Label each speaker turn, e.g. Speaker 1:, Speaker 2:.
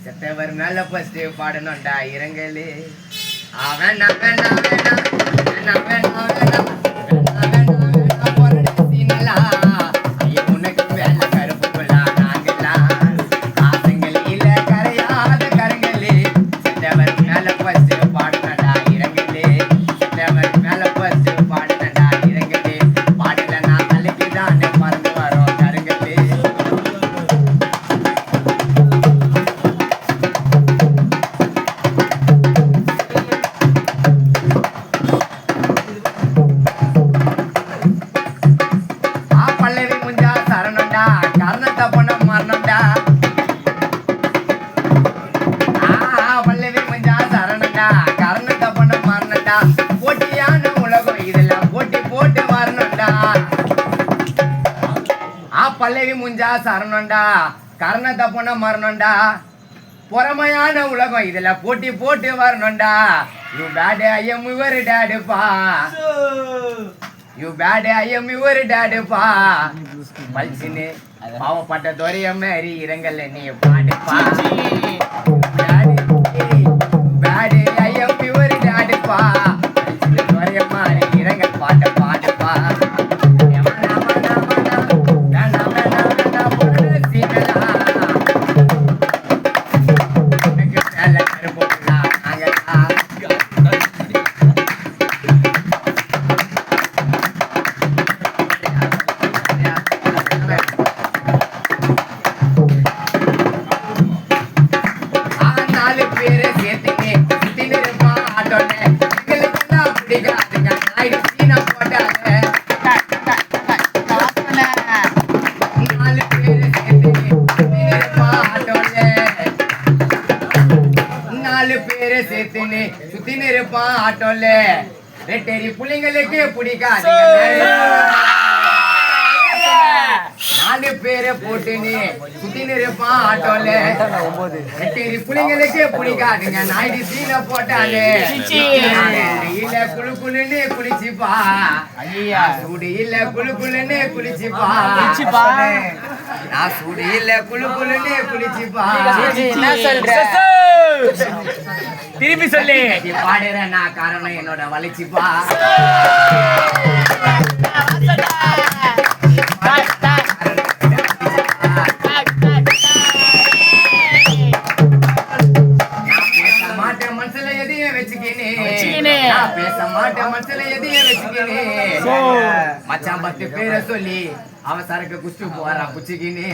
Speaker 1: செத்தவர் மேல ஃபர்ஸ்ட் பாடணும்டா இரங்கலு. வேணா வேணா வேணா வேணா வேணா வேணா போட்டியான உலகம் இதெல்லாம் போட்டி போட்டு வரணும்டா. பல்லவி முஞ்சா சரணம்டா கரண தப்புன மரணம்டா. பொறமையான உலகம் இதுல போட்டி போட்டு வரணும்டா. You bad I am your டாடுப்பா. You bad I am your டாடுப்பா. பல்சின்னு பாவப்பட்ட துறைய மாதிரி இரங்கல்ல நீ பாடுப்பா. சேர்த்துன்னு சுத்தின்னு இருப்பான் ஆட்டோல. ரெட்டேரி புள்ளைங்களுக்கு பிடிக்காது. 4 பேரை போட்டுன்னு சுத்தின்னு இருப்பான் ஆட்டோல. ரெட்டேரி புள்ளைங்களுக்கு பிடிக்காதுங்க. நாயுடு சீனை போட்டாலே இல்ல குழு குழுன்னு குளிச்சுப்பா. சூடு இல்ல குழு குழுன்னு குளிச்சுப்பா. நான் சூடு இல்ல குழு குழுன்னு குளிச்சுப்பா. திருப்பி சொல்லி பாடுற நான் காரணம் என்னோட வலிச்சுப்பா. மாட்டேன் மனசுல எதையும் வச்சுக்கினே. பேச மாட்டேன் மனசுல எதையும் வச்சுக்கினே. மச்சான் 10 பேரை சொல்லி அவன் சரக்கு குஷ்டு போறா குச்சிக்கினே.